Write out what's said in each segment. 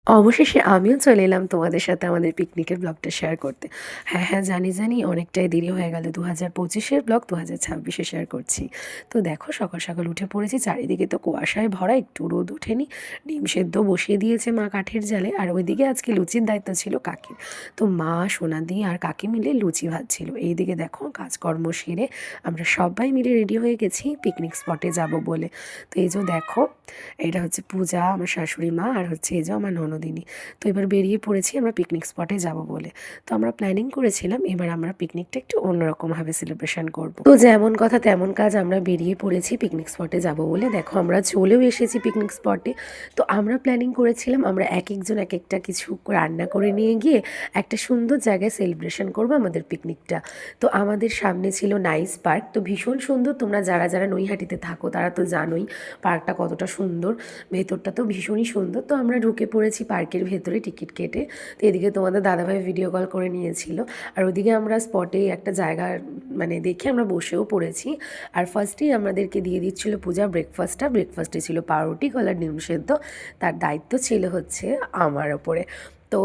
অবশেষে আমিও চলে এলাম তোমাদের সাথে আমাদের পিকনিকের ব্লগটা শেয়ার করতে। হ্যাঁ, জানি অনেকটাই দেরি হয়ে গেল। ২০২৫-এর ব্লগ ২০২৬-এ শেয়ার করছি। তো দেখো সকাল, সকাল উঠে পড়েছি। চারিদিকে তো কুয়াশায় ভরা, একটু রোদ ওঠেনি। ডিম সেদ্ধ বসিয়ে দিয়েছে মা কাঠের জালে। আর ওইদিকে আজকে লুচির দায়িত্ব ছিল কাকির। তো মা, সোনাদি আর কাকি মিলে লুচি ভাজছিল। এইদিকে দেখো কাজকর্ম সেরে আমরা সবাই মিলে রেডি হয়ে গেছি পিকনিক স্পটে যাব বলে। তো এই যে দেখো, এটা হচ্ছে পূজা, আমার শাশুড়ি মা, আর হচ্ছে এই যে আমার ননদিনী। তো এবার বেরিয়ে পড়েছি আমরা পিকনিক স্পটে যাব বলে। তো আমরা প্ল্যানিং করেছিলাম এবার আমরা পিকনিকটা একটু অন্যরকমভাবে সেলিব্রেশন করব। তো যেমন কথা তেমন কাজ, আমরা বেরিয়ে পড়েছি পিকনিক স্পটে যাব বলে। দেখো আমরা চলেও এসেছি পিকনিক স্পটে। তো আমরা প্ল্যানিং করেছিলাম আমরা এক একজন এক একটা কিছু রান্না করে নিয়ে গিয়ে একটা সুন্দর জায়গায় সেলিব্রেশন করব আমাদের পিকনিকটা। তো আমাদের সামনে ছিল নাইস পার্ক, তো ভীষণ সুন্দর। তোমরা যারা যারা নৈহাটিতে থাকো তারা তো জানোই পার্কটা কতটা সুন্দর, ভেতরটা তো ভীষণই সুন্দর। তো আমরা ঢুকে পড়েছি পার্কের ভেতরে টিকিট কেটে। তো এদিকে তোমাদের দাদাভাই ভিডিও কল করে নিয়েছিল, আর ওদিকে আমরা স্পটে একটা জায়গা মানে দেখে আমরা বসেও পড়েছি। আর ফার্স্টেই আমাদেরকে দিয়ে দিচ্ছিল পূজা ব্রেকফাস্টে ছিল পাউরুটি, কলার, ডিম সেদ্ধ। তার দায়িত্ব ছিল হচ্ছে আমার ওপরে। তো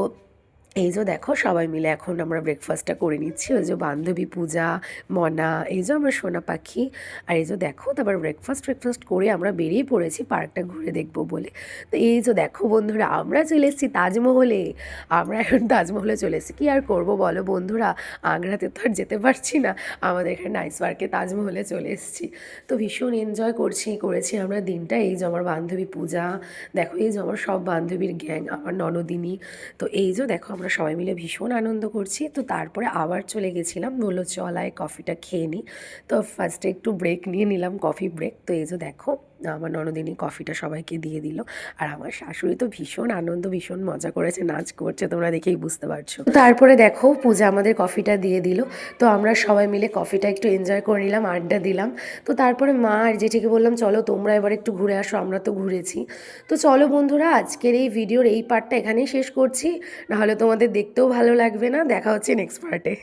এই যে দেখো সবাই মিলে এখন আমরা ব্রেকফাস্টটা করে নিচ্ছি। ওই যে বান্ধবী পূজা, মনা, এই যে আমার সোনা পাখি। আর এই যে দেখো তারপর ব্রেকফাস্ট করে আমরা বেরিয়ে পড়েছি পার্কটা ঘুরে দেখবো বলে। তো এই যে দেখো বন্ধুরা, আমরা চলে এসেছি তাজমহলে। আমরা এখন তাজমহলে চলে এসেছি, কী আর করবো বলো বন্ধুরা, আগ্রাতে তো আর যেতে পারছি না, আমাদের এখানে নাইস পার্কে তাজমহলে চলে এসেছি। তো ভীষণ এনজয় করেছি আমরা দিনটা। এই যে আমার বান্ধবী পূজা, দেখো এই যে আমার সব বান্ধবীর গ্যাং, আমার ননদিনী। তো এই যে দেখো আমরা সবাই মিলে ভীষণ আনন্দ করছি। তো তারপরে আবার চলে গেছিলাম, বললো চল আয় কফিটা খেয়ে নিই। তো ফার্স্টে একটু ব্রেক নিয়ে নিলাম, কফি ব্রেক। তো এই যে দেখো আমার ননদিনী কফিটা সবাইকে দিয়ে দিল। আর আমার শাশুড়ি তো ভীষণ আনন্দ, ভীষণ মজা করেছে, নাচ করছে, তোমরা দেখেই বুঝতে পারছো। তারপরে দেখো পূজা আমাদের কফিটা দিয়ে দিল। তো আমরা সবাই মিলে কফিটা একটু এনজয় করে নিলাম, আড্ডা দিলাম। তো তারপরে মা আর জেঠিকে বললাম চলো তোমরা এবার একটু ঘুরে আসো, আমরা তো ঘুরেছি। তো চলো বন্ধুরা, আজকের এই ভিডিওর এই পার্টটা এখানেই শেষ করছি, নাহলে তোমাদের দেখতেও ভালো লাগবে না। দেখা হচ্ছে নেক্সট পার্টে।